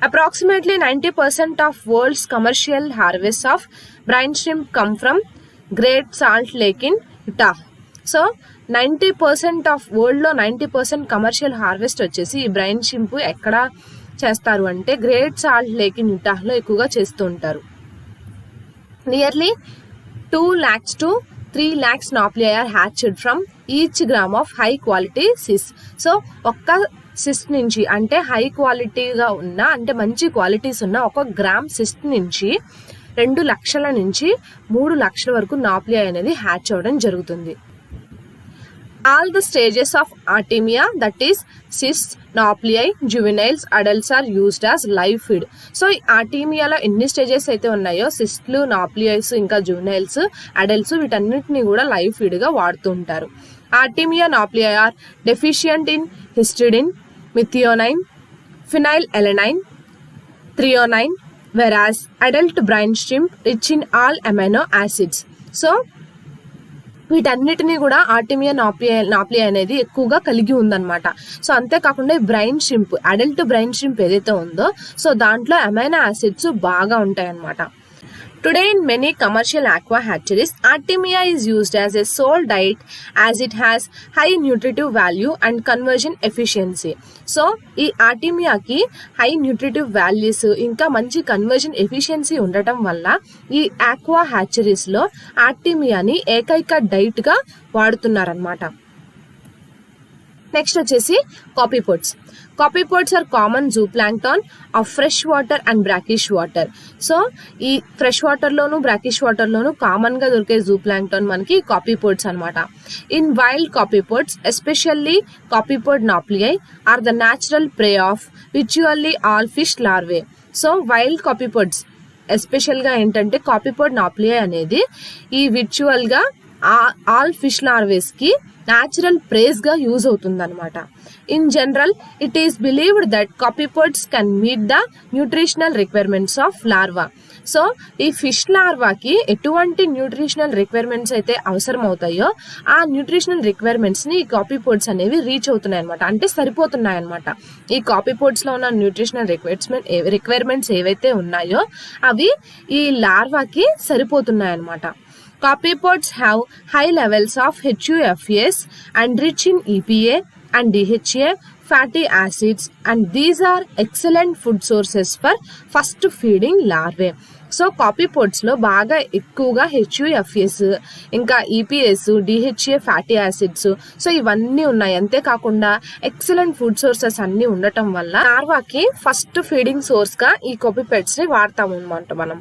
Approximately 90% of world's commercial harvests of brine shrimp come from Great Salt Lake in Utah. So 90% of world లో 90% కమర్షియల్ హార్వెస్ట్ వచ్చేసి ఈ బ్రైన్ షింప్ ఎక్కడ చేస్తారు అంటే Great Salt Lake in Utah లో ఎక్కువగా చేస్తూ ఉంటారు. Nearly 2 lakhs to 3 lakhs nauplii are hatched from each gram of high quality సిస్. సో ఒక్క సిస్ట్ నుంచి, అంటే హై క్వాలిటీగా ఉన్న, అంటే మంచి క్వాలిటీస్ ఉన్న ఒక గ్రామ్ సిస్ట్ నుంచి 2 లక్షల నుంచి 3 లక్షల వరకు నాప్లియా అనేది హ్యాచ్ అవ్వడం జరుగుతుంది. All the stages of Artemia, that is cysts, nauplia, juveniles, adults are used as live feed. So ఈ ఆర్టెమియాలో ఎన్ని స్టేజెస్ అయితే ఉన్నాయో, సిస్ట్లు, నాప్లియస్, ఇంకా జువెనైల్స్, అడల్ట్స్, వీటన్నిటిని కూడా లైవ్ ఫీడ్ గా వాడుతూ ఉంటారు. Artemia, nauplii are deficient in histidine, methionine, phenylalanine, threonine, whereas adult brine shrimp rich in all amino acids. So వీటన్నిటిని కూడా ఆర్టెమియా, నాప్లియా అనేది ఎక్కువగా కలిగి ఉందన్నమాట. సో అంతేకాకుండా brain shrimp, adult brain shrimp ఏదైతే ఉందో సో దాంట్లో అమైనో యాసిడ్స్ బాగా ఉంటాయన్నమాట. Today in many commercial aqua hatcheries, Artemia is used as a sole diet as it has high nutritive value and conversion efficiency. So ఈ ఆర్టెమియాకి హై న్యూట్రిటివ్ వాల్యూస్ ఇంకా మంచి కన్వర్జన్ ఎఫిషియన్సీ ఉండటం వల్ల ఈ ఆక్వా హ్యాచరీస్ లో ఆర్టెమియాని ఏకైక డైట్ గా వాడుతున్నారనమాట. నెక్స్ట్ వచ్చేసి copepods. Copepods are common zooplankton of fresh water and brackish water. So ఈ ఫ్రెష్ వాటర్ లోను బ్రాకిష్ వాటర్ లోను కామన్ గా దొరికే జూప్లాంక్టాన్ మనకి కాపీపోడ్స్ అనమాట. In wild copepods, especially copepod nauplii, are the natural prey of virtually all fish larvae. So wild copepods special గా ఏంటంటే కాపీపోడ్ నాప్లియై అనేది ఈ విర్చువల్ గా ఆల్ ఫిష్ లార్వేస్ కి న్యాచురల్ ప్రేస్ గా యూజ్ అవుతుంది అనమాట. In general it is believed that copepods can meet the nutritional requirements of larva. So ఈ ఫిష్ లార్వాకి ఎటువంటి న్యూట్రిషనల్ రిక్వైర్మెంట్స్ అయితే అవసరం అవుతాయో ఆ న్యూట్రిషనల్ రిక్వైర్మెంట్స్ ని ఈ కాపీపోడ్స్ అనేవి రీచ్ అవుతున్నాయి అనమాట, అంటే సరిపోతున్నాయి అనమాట. ఈ కాపీపోడ్స్ లో ఉన్న న్యూట్రిషనల్ రిక్వైర్మెంట్స్ ఏవైతే ఉన్నాయో అవి ఈ లార్వాకి సరిపోతున్నాయి అనమాట. Copepods have high levels of HUFAs and rich in EPA and DHA fatty acids, and these are excellent food sources for first feeding larvae. So copepods లో బాగా ఎక్కువగా HUFAs, ఇంకా EPAs, DHA fatty acids, so ఇవన్నీ ఉన్నాయి. అంతేకాకుండా ఎక్సలెంట్ ఫుడ్ సోర్సెస్ అన్ని ఉండటం వల్ల లార్వాకి ఫస్ట్ ఫీడింగ్ సోర్స్ గా ఈ కాపీపోడ్స్ ని వాడతాము అనమాట మనం.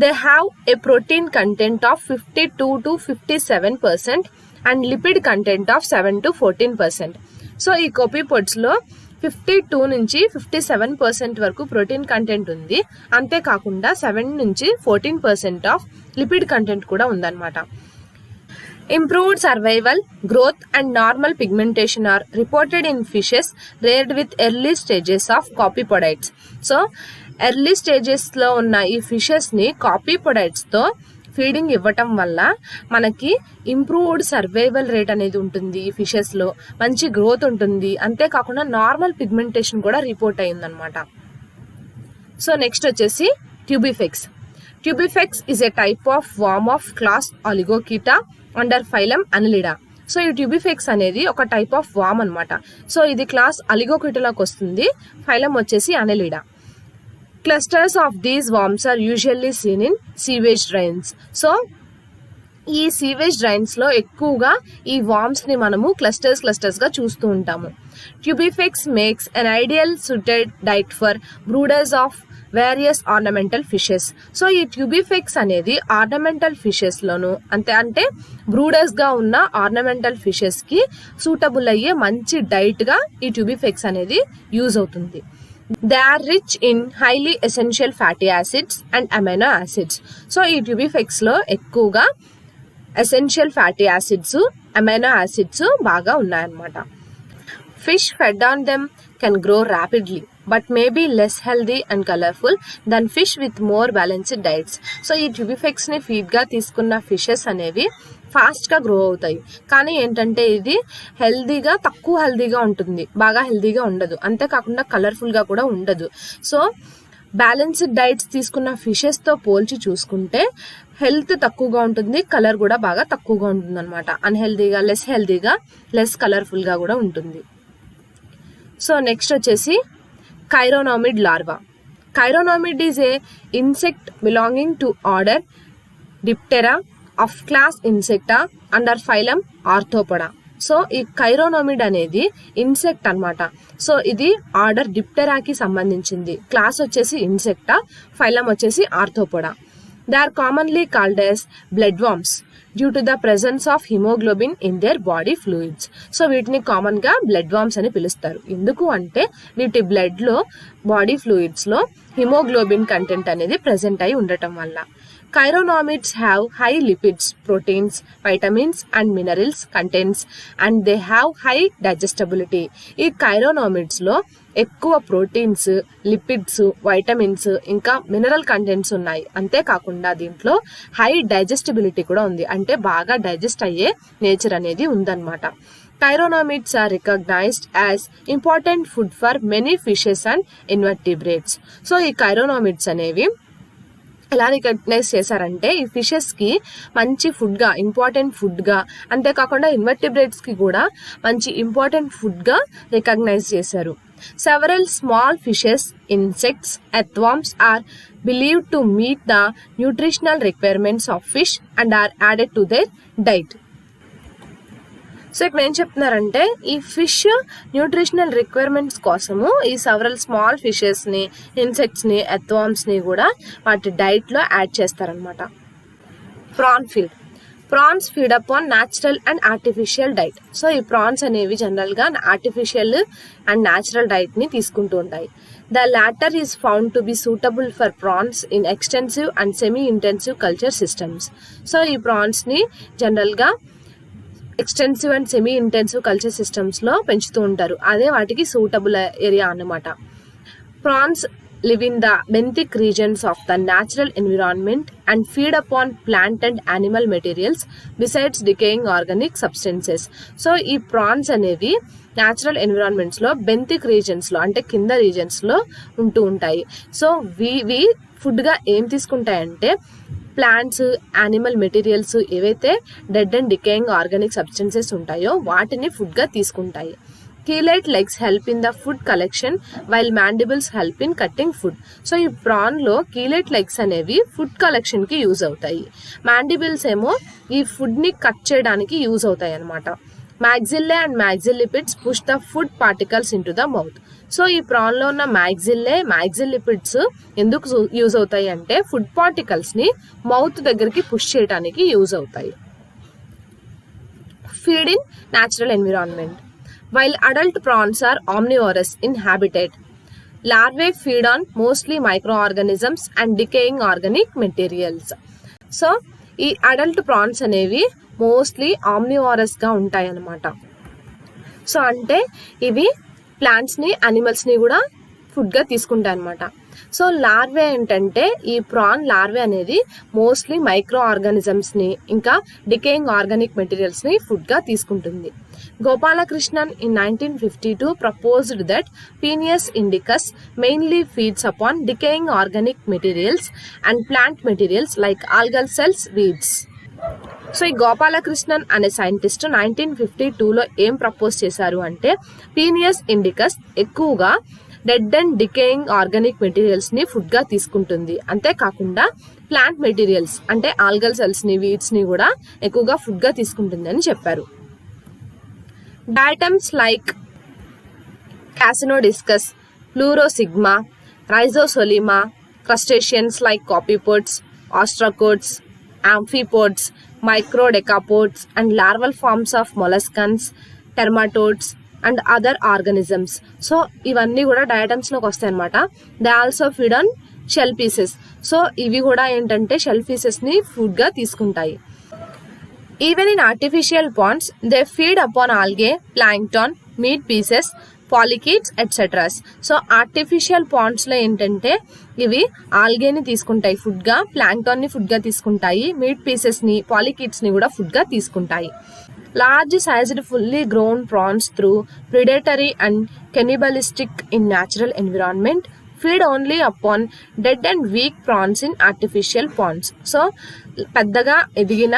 They have a protein content of 52 to 57% and lipid content of 7 to 14%. So ఈ కాపీపోడ్స్ లో 52 నుంచి 57% వరకు ప్రోటీన్ కంటెంట్ ఉంది. అంతేకాకుండా 7 నుంచి 14% ఆఫ్ లిపిడ్ కంటెంట్ కూడా ఉందన్నమాట. Improved survival, growth and normal pigmentation are reported in fishes reared with early stages of copepodites. So early stages లో ఉన్న ఈ ఫిషెస్ ని కాపీపోడైట్స్ తో ఫీడింగ్ ఇవ్వటం వల్ల మనకి ఇంప్రూవ్డ్ సర్వైవల్ రేట్ అనేది ఉంటుంది. ఈ ఫిషెస్ లో మంచి గ్రోత్ ఉంటుంది. అంతేకాకుండా నార్మల్ పిగ్మెంటేషన్ కూడా రిపోర్ట్ అయిందనమాట. సో నెక్స్ట్ వచ్చేసి Tubifex. Tubifex is a type of worm of class Oligochaeta under phylum Annelida. So ఈ ట్యూబిఫెక్స్ అనేది ఒక టైప్ ఆఫ్ వార్మ్ అనమాట. సో ఇది క్లాస్ అలిగోకీటాలోకి వస్తుంది. ఫైలం వచ్చేసి Annelida. Clusters of these worms are usually seen in sewage drains. So ఈ సీవేజ్ డ్రైన్స్ లో ఎక్కువగా ఈ వార్మ్స్ ని మనము క్లస్టర్స్ గా చూస్తూ ఉంటాము. ట్యూబిఫెక్స్ makes an ideal suited diet for brooders of various ornamental fishes. So ఈ ట్యూబిఫెక్స్ అనేది ఆర్నమెంటల్ ఫిషెస్ లోను అంటే బ్రూడర్స్ గా ఉన్న ఆర్నమెంటల్ ఫిషెస్ కి సూటబుల్ అయ్యే మంచి డైట్ గా ఈ ట్యూబిఫెక్స్ అనేది యూజ్ అవుతుంది. They are rich in highly essential fatty acids and amino acids. So ఈ ట్యూబిఫెక్స్ లో ఎక్కువగా essential fatty acids, amino acids బాగా ఉన్నాయన్నమాట. Fish fed on them can grow rapidly but may be less healthy and colorful than fish with more balanced diets. So ఈ ట్యూబిఫెక్స్ ని ఫీడ్ గా తీసుకున్న ఫిషెస్ అనేవి ఫాస్ట్ గా గ్రో అవుతాయి. కానీ ఏంటంటే ఇది తక్కువ హెల్దీగా ఉంటుంది, బాగా హెల్దీగా ఉండదు. అంతేకాకుండా కలర్ఫుల్ గా కూడా ఉండదు. సో బ్యాలెన్స్డ్ డైట్స్ తీసుకున్న ఫిషెస్ తో పోల్చి చూసుకుంటే హెల్త్ తక్కువగా ఉంటుంది, కలర్ కూడా బాగా తక్కువగా ఉంటుంది అనమాట. అన్హెల్దీగా, లెస్ కలర్ఫుల్ గా కూడా ఉంటుంది. సో నెక్స్ట్ వచ్చేసి chironomid larva. Chironomid is a insect belonging to order Diptera of class Insecta under phylum Arthropoda. So ఈ కైరోనామిడ్ అనేది ఇన్సెక్ట్ అన్నమాట. సో ఇది ఆర్డర్ డిప్టెరాకి సంబంధించింది. క్లాస్ వచ్చేసి ఇన్సెక్టా, ఫైలం వచ్చేసి arthropoda. They are commonly called as blood worms due to the presence of haemoglobin in their body fluids. So వీటిని కామన్ గా బ్లడ్ వార్మ్స్ అని పిలుస్తారు. ఎందుకు అంటే వీటి బ్లడ్ లో, బాడీ ఫ్లూయిడ్స్ లో హిమోగ్లోబిన్ కంటెంట్ అనేది ప్రెసెంట్ అయి ఉండటం వల్ల. Chironomids have high lipids, proteins, vitamins and minerals contents and they have high digestibility. ఈ కైరోనామిడ్స్ లో ఎక్కువ ప్రోటీన్స్, లిపిడ్స్, వైటమిన్స్ ఇంకా మినరల్ కంటెంట్స్ ఉన్నాయి. అంతేకాకుండా దీంట్లో హై డైజెస్టిబిలిటీ కూడా ఉంది, అంటే బాగా డైజెస్ట్ అయ్యే నేచర్ అనేది ఉందన్నమాట. Chironomids are recognized as important food for many fishes and invertebrates. So ఈ కైరోనామిడ్స్ అనేవి ఎలా రికగ్నైజ్ చేశారంటే ఈ ఫిషెస్ కి మంచి ఫుడ్ గా, ఇంపార్టెంట్ ఫుడ్ గా, అంతేకాకుండా ఇన్వర్టిబ్రేట్స్ కి కూడా మంచి ఇంపార్టెంట్ ఫుడ్ గా రికగ్నైజ్ చేశారు. Several small fishes, insects, earthworms are believed to meet the nutritional requirements of fish and are added to their diet. So ఇక్కడ ఏం చెప్తున్నారంటే ఈ ఫిష్ న్యూట్రిషనల్ రిక్వైర్మెంట్స్ కోసము ఈ సెవరల్ స్మాల్ ఫిషెస్ ని, ఇన్సెక్ట్స్ ని, ఎర్త్వార్మ్స్ ని కూడా వాటి డైట్ లో యాడ్ చేస్తారనమాట. Prawn feed. Prawns feed up on natural and artificial diet. So ఈ ప్రాన్స్ అనేవి జనరల్ గా ఆర్టిఫిషియల్ అండ్ న్యాచురల్ డైట్ ని తీసుకుంటూ ఉంటాయి. The latter is found to be suitable for prawns in extensive and semi-intensive culture systems. So ఈ prawns ని జనరల్గా extensive and semi intensive culture సిస్టమ్స్లో పెంచుతూ ఉంటారు. అదే వాటికి సూటబుల్ ఏరియా అన్నమాట. Prawns live in the benthic regions of the natural environment and feed upon plant and animal materials besides decaying organic substances. So ఈ ప్రాన్స్ అనేవి న్యాచురల్ ఎన్విరాన్మెంట్స్లో బెంతిక్ రీజన్స్లో అంటే కింద రీజన్స్లో ఉంటూ ఉంటాయి. సో ఇవి ఫుడ్గా ఏం తీసుకుంటాయంటే ప్లాంట్స్, యానిమల్ మెటీరియల్స్ ఏవైతే dead and decaying organic substances ఉంటాయో వాటిని ఫుడ్గా తీసుకుంటాయి. Chelate legs help in the food collection while mandibles help in cutting food. So ఈ ప్రాన్లో కీలెట్ లెగ్స్ అనేవి ఫుడ్ కలెక్షన్కి యూజ్ అవుతాయి. మాండిబిల్స్ ఏమో ఈ ఫుడ్ని కట్ చేయడానికి యూజ్ అవుతాయి అన్నమాట. Maxillae and maxillipeds push the food particles into the mouth. So ఈ ప్రాన్లో ఉన్న మ్యాగ్జిల్లిపిడ్స్ ఎందుకు యూజ్ అవుతాయి అంటే ఫుడ్ పార్టికల్స్ని మౌత్ దగ్గరికి పుష్ చేయడానికి యూజ్ అవుతాయి. Feed in natural environment. While adult prawns are omnivorous in habitat, larvae feed on mostly microorganisms and decaying organic materials. So ఈ అడల్ట్ ప్రాన్స్ అనేవి మోస్ట్లీ ఆమ్నివారస్గా ఉంటాయి అన్నమాట. సో అంటే ఇవి ప్లాంట్స్ని, అనిమల్స్ని కూడా ఫుడ్గా తీసుకుంటాయి అన్నమాట. సో లార్వే ఏంటంటే ఈ ప్రాన్ లార్వే అనేది మోస్ట్లీ మైక్రో ఆర్గానిజమ్స్ని ఇంకా డికేయింగ్ ఆర్గానిక్ మెటీరియల్స్ని ఫుడ్గా తీసుకుంటుంది. Gopalakrishnan in 1952 proposed that Peneus indicus mainly feeds upon decaying organic materials and plant materials like algal cells, weeds. So ఈ గోపాలకృష్ణన్ అనే సైంటిస్ట్ 1952లో ఏం ప్రపోజ్ చేశారు అంటే పీనియస్ ఇండికస్ ఎక్కువగా డెడ్ అండ్ డికేయింగ్ ఆర్గానిక్ మెటీరియల్స్ని ఫుడ్గా తీసుకుంటుంది. అంతేకాకుండా ప్లాంట్ మెటీరియల్స్ అంటే ఆల్గల్ సెల్స్ని, వీడ్స్ని కూడా ఎక్కువగా ఫుడ్గా తీసుకుంటుంది అని చెప్పారు. Diatoms like Casinodiscus, Pleurosigma, Rhizosolema, crustaceans like copypods, ostracods, amphipods, microdecapods, and larval forms of molluscans, termatodes, and other organisms. So ఇవన్నీ కూడా డయాటమ్స్లోకి వస్తాయి అన్నమాట. They also feed on shell pieces. So ఇవి కూడా ఏంటంటే షెల్ పీసెస్ని ఫుడ్గా తీసుకుంటాయి. Even in artificial ponds, they feed upon algae, plankton, meat pieces, polychaetes, etc. So artificial పాండ్స్లో ఏంటంటే ఇవి ఆల్గేని తీసుకుంటాయి ఫుడ్గా, ప్లాంక్టాన్ని ఫుడ్గా తీసుకుంటాయి, మీట్ పీసెస్ని, పాలికీట్స్ని కూడా ఫుడ్గా తీసుకుంటాయి. Large sized fully grown prawns through predatory and cannibalistic in natural environment feed only upon dead and weak prawns in artificial ponds. So పెద్దగా ఎదిగిన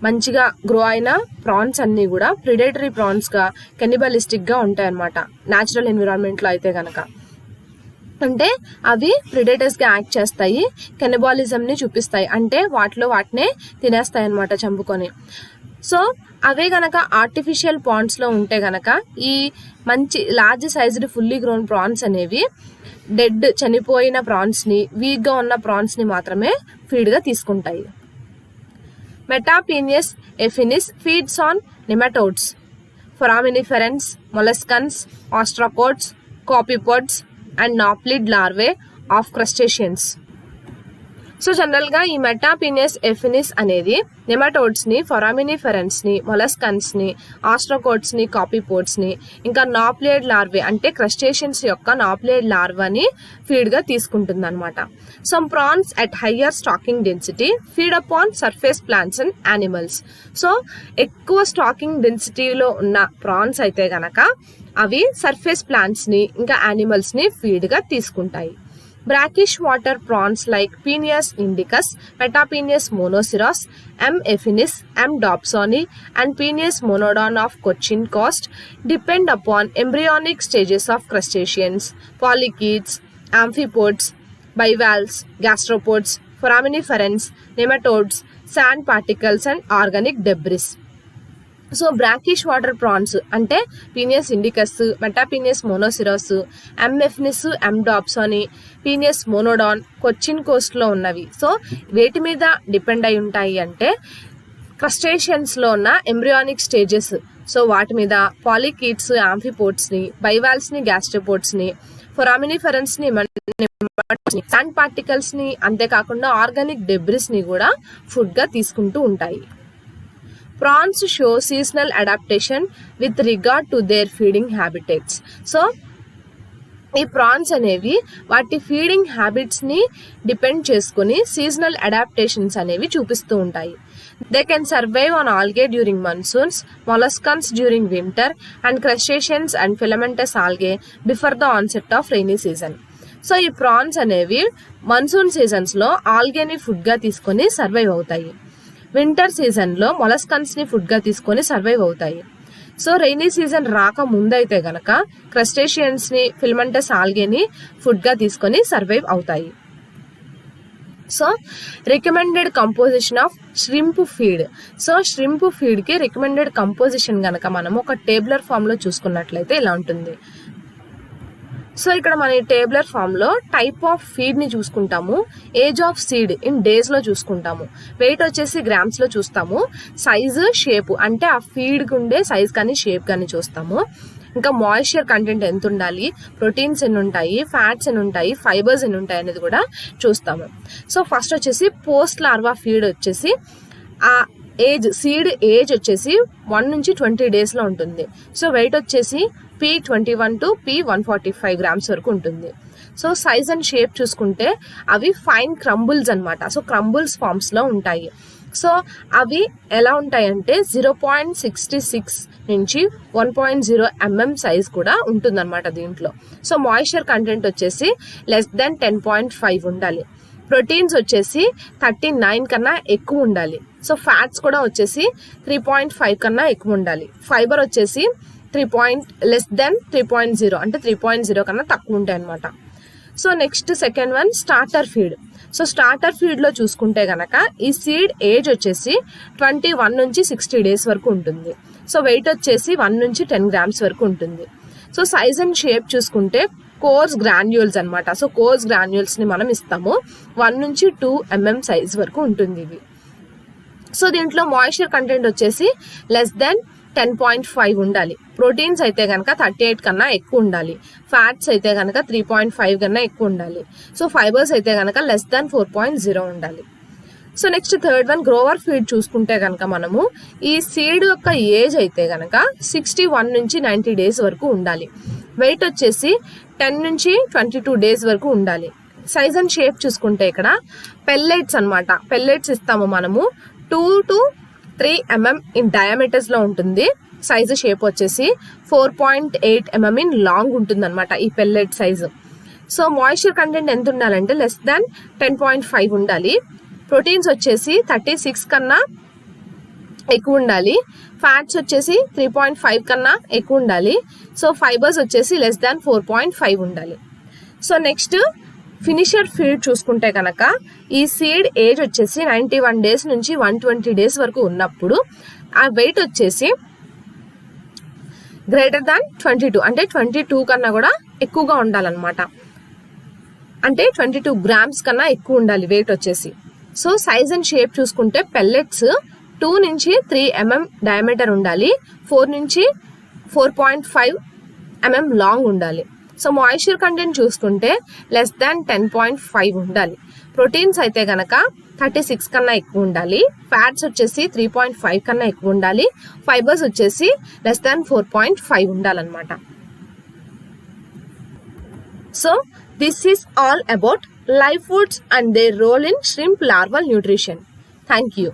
మంచిగా గ్రో అయిన ప్రాన్స్ అన్నీ కూడా ప్రిడేటరీ ప్రాన్స్గా, కెనిబలిస్టిక్గా ఉంటాయన్నమాట న్యాచురల్ ఎన్విరాన్మెంట్లో అయితే కనుక. అంటే అవి ప్రిడేటర్స్గా యాక్ట్ చేస్తాయి, కెనిబాలిజంని చూపిస్తాయి, అంటే వాటినే తినేస్తాయి అన్నమాట చంపుకొని. సో అవే గనక ఆర్టిఫిషియల్ పాండ్స్లో ఉంటే గనక ఈ మంచి large sized fully grown prawns అనేవి డెడ్ చనిపోయిన ప్రాన్స్ని, వీక్గా ఉన్న ప్రాన్స్ని మాత్రమే ఫీడ్గా తీసుకుంటాయి. Metapeneus affinis feeds on nematodes, foraminiferans, molluscans, ostracods, copypods, and nauplid larvae of crustaceans. So జనరల్గా ఈ మెటాపీనియస్ ఎఫినిస్ అనేది నెమటోడ్స్ని, ఫొరామినిఫెరెన్స్ని, మొలస్కన్స్ని, ఆస్ట్రోకోడ్స్ని, కాపీపోడ్స్ని, ఇంకా నాప్లేడ్ లార్వే అంటే క్రస్టేషియన్స్ యొక్క నాప్లేడ్ లార్వాని ఫీడ్గా తీసుకుంటుంది అనమాట. Some prawns at higher stocking density feed upon surface plants and animals. So ఎక్కువ స్టాకింగ్ డెన్సిటీలో ఉన్న ప్రాన్స్ అయితే గనక అవి సర్ఫేస్ ప్లాంట్స్ని ఇంకా యానిమల్స్ని ఫీడ్గా తీసుకుంటాయి. Brackish water prawns like Peneus indicus, Metapeneus monoceros, M. affinis, M. dobsoni, and Peneus monodon of Cochin Coast depend upon embryonic stages of crustaceans, polychaetes, amphipods, bivalves, gastropods, foraminiferans, nematodes, sand particles, and organic debris. So brackish water prawns అంటే పీనియస్ ఇండికస్, మెటాపీనియస్ మోనోసిరస్, ఎమ్ ఎఫినిస్, ఎమ్ డాప్సాని, పీనియస్ మోనోడాన్ కొచ్చిన్ కోస్ట్లో ఉన్నవి. సో వేటి మీద డిపెండ్ అయి ఉంటాయి అంటే క్రస్టేషియన్స్లో ఉన్న ఎంబ్రియానిక్ స్టేజెస్. సో వాటి మీద పాలికీట్స్, యాంఫిపోడ్స్ని, బైవాల్స్ని, గ్యాస్ట్రోపోడ్స్ని, ఫొరామినిఫెరన్స్ ని, శాండ్ పార్టికల్స్ ని, అంతేకాకుండా ఆర్గానిక్ డెబ్రిస్ ని కూడా ఫుడ్ గా తీసుకుంటూ ఉంటాయి. Prawns show seasonal adaptation with regard to their feeding habitats. So ఈ ప్రాన్స్ అనేవి వాటి ఫీడింగ్ హ్యాబిట్స్ ని డిపెండ్ చేసుకుని సీజనల్ అడాప్టేషన్స్ అనేవి చూపిస్తూ ఉంటాయి. They can survive on algae during monsoons, molluscans during winter and crustaceans and filamentous algae before the onset of rainy season. So ఈ ప్రాన్స్ అనేవి మన్సూన్ సీజన్స్ లో ఆల్గేని ఫుడ్ గా తీసుకొని సర్వైవ్ అవుతాయి. వింటర్ సీజన్ లో మొలస్కన్స్ ని ఫుడ్ గా తీసుకొని సర్వైవ్ అవుతాయి. సో రైనీ సీజన్ రాక ముందైతే గనక క్రస్టేషియన్స్ ని, ఫిలమెంటస్ ఆల్గేని ఫుడ్ గా తీసుకొని సర్వైవ్ అవుతాయి. So recommended composition of shrimp feed. So shrimp feed కి రికమెండెడ్ కంపోజిషన్ గనక మనం ఒక టేబులర్ ఫామ్ లో చూసుకున్నట్లయితే ఇలా ఉంటుంది. సో ఇక్కడ మన టేబులర్ ఫామ్ లో టైప్ ఆఫ్ ఫీడ్ ని చూసుకుంటాము, age of seed in days లో చూసుకుంటాము, వెయిట్ వచ్చేసి గ్రామ్స్ లో చూస్తాము, సైజు, షేప్ అంటే ఆ ఫీడ్ కి ఉండే సైజ్ కానీ షేప్ కానీ చూస్తాము. ఇంకా మాయిశ్చర్ కంటెంట్ ఎంత ఉండాలి, ప్రోటీన్స్ ఎన్ని ఉంటాయి, ఫ్యాట్స్ ఎన్ని ఉంటాయి, ఫైబర్స్ ఎన్ని ఉంటాయి అనేది కూడా చూస్తాము. సో ఫస్ట్ వచ్చేసి పోస్ట్ లార్వా ఫీడ్ వచ్చేసి ఆ ఏజ్, సీడ్ ఏజ్ వచ్చేసి 1 నుంచి 20 days లో ఉంటుంది. సో వెయిట్ వచ్చేసి P21 to P145 grams వరకు ఉంటుంది. సో సైజ్ అండ్ షేప్ చూసుకుంటే అవి ఫైన్ క్రంబుల్స్ అనమాట. సో క్రంబుల్స్ ఫార్మ్స్ లో ఉంటాయి. సో అవి ఎలా ఉంటాయంటే 0.66 నుంచి 1.0 mm సైజ్ కూడా ఉంటుందన్నమాట దీంట్లో. సో మాయిశ్చర్ కంటెంట్ వచ్చేసి <10.5 ఉండాలి. ప్రోటీన్స్ వచ్చేసి 39 కన్నా ఎక్కువ ఉండాలి. సో ఫ్యాట్స్ కూడా వచ్చేసి 3.5 కన్నా ఎక్కువ ఉండాలి. ఫైబర్ వచ్చేసి 3.0 అంటే 3.0 కన్నా తక్కువ ఉంటాయి అనమాట. So next second one starter feed. So starter feed లో చూసుకుంటే గనక ఈ సీడ్ ఏజ్ వచ్చేసి 21 నుంచి 60 days వరకు ఉంటుంది. సో వెయిట్ వచ్చేసి 1 నుంచి 10 grams వరకు ఉంటుంది. సో సైజ్ అండ్ షేప్ చూసుకుంటే కోర్స్ గ్రాన్యూల్స్ అనమాట. సో కోర్స్ గ్రాన్యూల్స్ ని మనం ఇస్తాము. 1 నుంచి 2 mm సైజ్ వరకు ఉంటుంది ఇది. సో దీంట్లో మాయిశ్చర్ కంటెంట్ వచ్చేసి <10.5 ఉండాలి. ప్రోటీన్స్ అయితే కనుక 38 కన్నా ఎక్కువ ఉండాలి. ఫ్యాట్స్ అయితే కనుక 3.5 కన్నా ఎక్కువ ఉండాలి. సో ఫైబర్స్ అయితే కనుక <4.0 ఉండాలి. So next third one Grover feed చూసుకుంటే కనుక మనము ఈ సీడ్ యొక్క ఏజ్ అయితే కనుక 61 నుంచి 90 days వరకు ఉండాలి. వెయిట్ వచ్చేసి 10 నుంచి 22 days వరకు ఉండాలి. సైజ్ అండ్ షేప్ చూసుకుంటే ఇక్కడ పెల్లెట్స్ అనమాట. పెల్లెట్స్ ఇస్తాము మనము 2 to 3 mm ఇన్ డయామీటర్స్ లో ఉంటుంది. సైజు షేప్ వచ్చేసి 4.8 mm ఇన్ లాంగ్ ఉంటుంది అనమాట ఈ pellet size. So moisture content ఎంత ఉండాలంటే <10.5 ఉండాలి. ప్రోటీన్స్ వచ్చేసి 36 కన్నా ఎక్కువ ఉండాలి. ఫ్యాట్స్ వచ్చేసి 3.5 కన్నా ఎక్కువ ఉండాలి. సో ఫైబర్స్ వచ్చేసి <4.5 ఉండాలి. సో నెక్స్ట్ ఫినిషర్ ఫీడ్ చూసుకుంటే కనుక ఈ సీడ్ ఏజ్ వచ్చేసి 91 days నుంచి 120 days వరకు ఉన్నప్పుడు ఆ వెయిట్ వచ్చేసి గ్రేటర్ దాన్ 22 అంటే 22 కన్నా కూడా ఎక్కువగా ఉండాలన్నమాట. అంటే 22 grams కన్నా ఎక్కువ ఉండాలి వెయిట్ వచ్చేసి. సో సైజ్ అండ్ షేప్ చూసుకుంటే పెల్లెట్స్ 2 నుంచి 3 mm డయామీటర్ ఉండాలి. 4 నుంచి 4.5 mm లాంగ్ ఉండాలి. సో మాయిశ్చర్ కంటెంట్ చూసుకుంటే <10.5 ఉండాలి. ప్రోటీన్స్ అయితే గనక 36 కన్నా ఎక్కువ ఉండాలి. ఫ్యాట్స్ వచ్చేసి 3.5 కన్నా ఎక్కువ ఉండాలి. ఫైబర్స్ వచ్చేసి <4.5 ఉండాలన్నమాట. So this is all about live foods and their role in shrimp larval nutrition. Thank you.